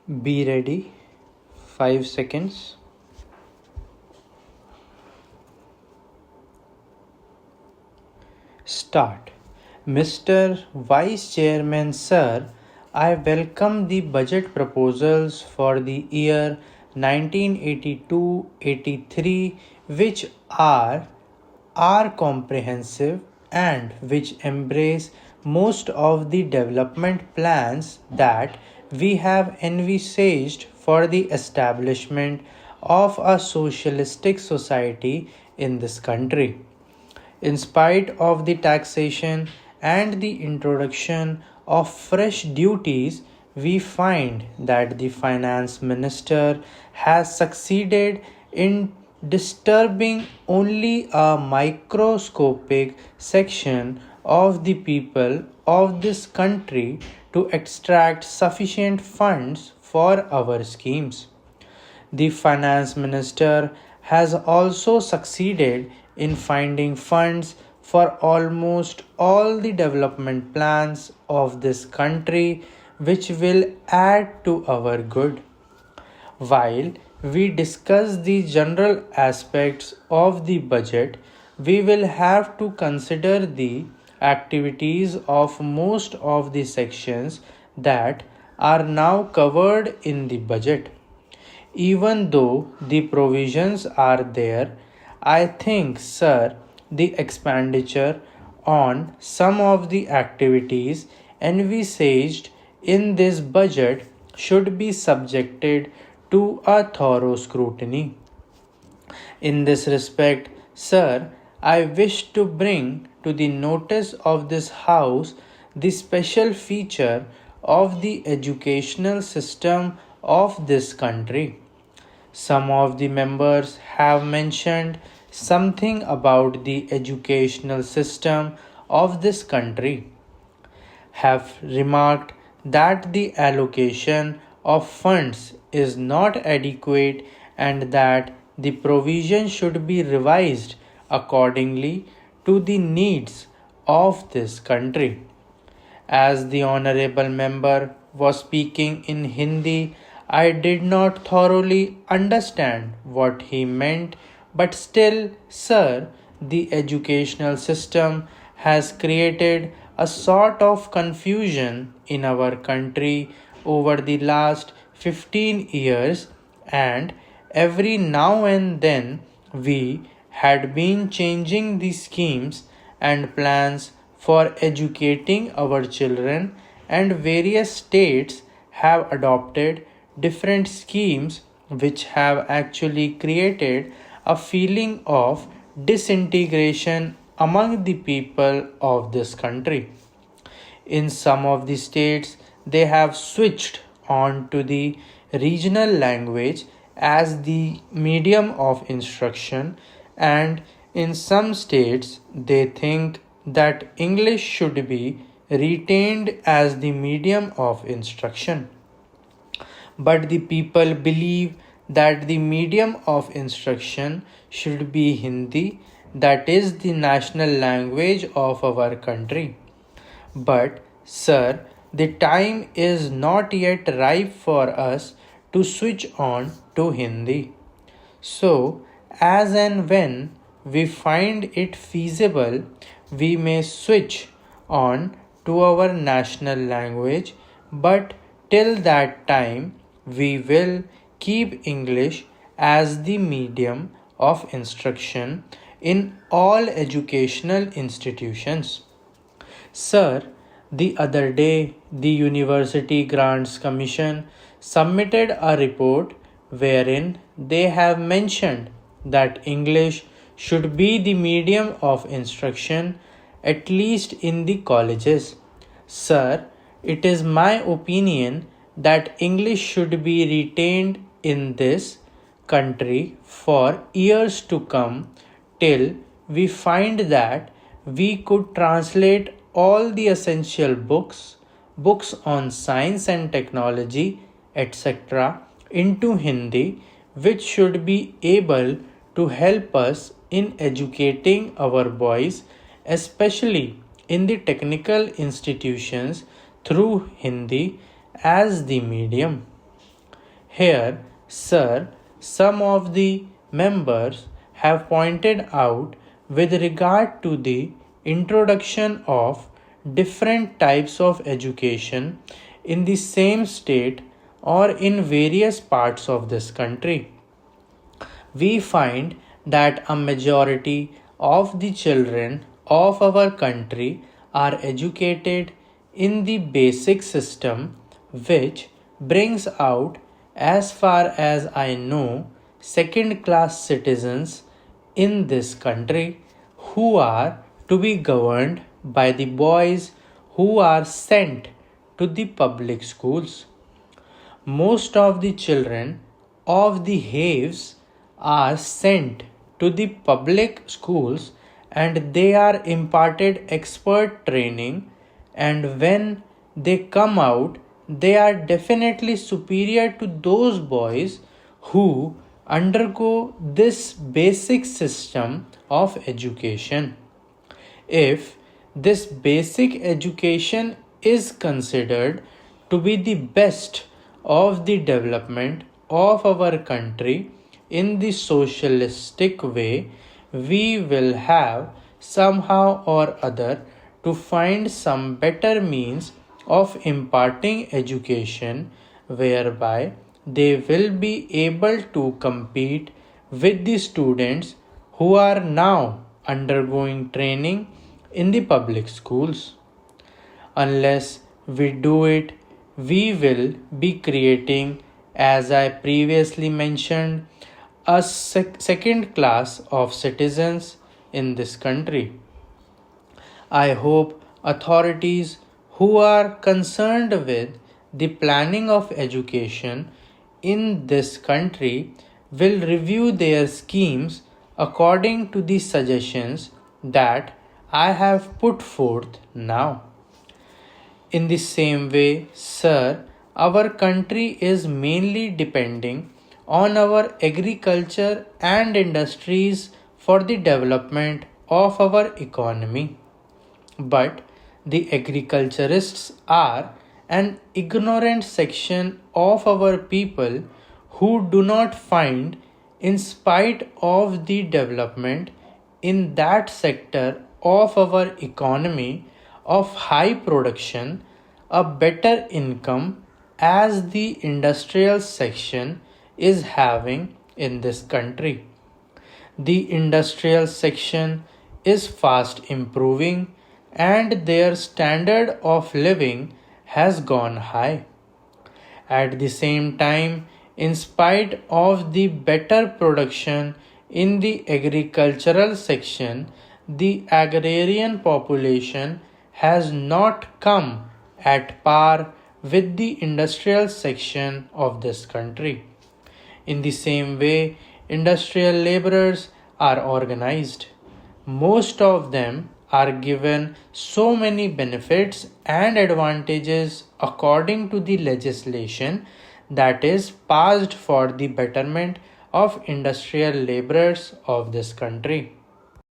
Be ready. 5 seconds. Start. Mr. Vice Chairman, Sir, I welcome the budget proposals for the year 1982-83, which are comprehensive and which embrace most of the development plans that we have envisaged for the establishment of a socialistic society in this country. In spite of the taxation and the introduction of fresh duties, we find that the finance minister has succeeded in disturbing only a microscopic section of the people of this country to extract sufficient funds for our schemes. The finance minister has also succeeded in finding funds for almost all the development plans of this country, which will add to our good. While we discuss the general aspects of the budget, we will have to consider the activities of most of the sections that are now covered in the budget. Even though the provisions are there, I think, sir, the expenditure on some of the activities envisaged in this budget should be subjected to a thorough scrutiny. In this respect, sir, I wish to bring to the notice of this House the special feature of the educational system of this country. Some of the members have mentioned something about the educational system of this country, have remarked that the allocation of funds is not adequate and that the provision should be revised accordingly to the needs of this country. As the honorable member was speaking in Hindi, I did not thoroughly understand what he meant, but still, sir, the educational system has created a sort of confusion in our country over the last 15 years, and every now and then we had been changing the schemes and plans for educating our children, and various states have adopted different schemes which have actually created a feeling of disintegration among the people of this country. In some of the states, they have switched on to the regional language as the medium of instruction, and in some states, they think that English should be retained as the medium of instruction. But the people believe that the medium of instruction should be Hindi, that is the national language of our country. But, sir, the time is not yet ripe for us to switch on to Hindi. So, as and when we find it feasible, we may switch on to our national language, but till that time, we will keep English as the medium of instruction in all educational institutions. Sir, the other day the University Grants Commission submitted a report wherein they have mentioned that English should be the medium of instruction, at least in the colleges. Sir, it is my opinion that English should be retained in this country for years to come till we find that we could translate all the essential books on science and technology, etc., into Hindi, which should be able to help us in educating our boys, especially in the technical institutions, through Hindi as the medium. Here, sir, some of the members have pointed out with regard to the introduction of different types of education in the same state or in various parts of this country. We find that a majority of the children of our country are educated in the basic system, which brings out, as far as I know, second class citizens in this country who are to be governed by the boys who are sent to the public schools. Most of the children of the haves are sent to the public schools and they are imparted expert training, and when they come out they are definitely superior to those boys who undergo this basic system of education. If this basic education is considered to be the best of the development of our country in the socialistic way, we will have somehow or other to find some better means of imparting education whereby they will be able to compete with the students who are now undergoing training in the public schools. Unless we do it, we will be creating, as I previously mentioned, a second class of citizens in this country. I hope authorities who are concerned with the planning of education in this country will review their schemes according to the suggestions that I have put forth now. In the same way, sir, our country is mainly depending on our agriculture and industries for the development of our economy. But the agriculturists are an ignorant section of our people who do not find, in spite of the development in that sector of our economy of high production, a better income as the industrial section is having in this country. The industrial section is fast improving and their standard of living has gone high. At the same time, in spite of the better production in the agricultural section, the agrarian population has not come at par with the industrial section of this country. In the same way, industrial laborers are organized. Most of them are given so many benefits and advantages according to the legislation that is passed for the betterment of industrial laborers of this country.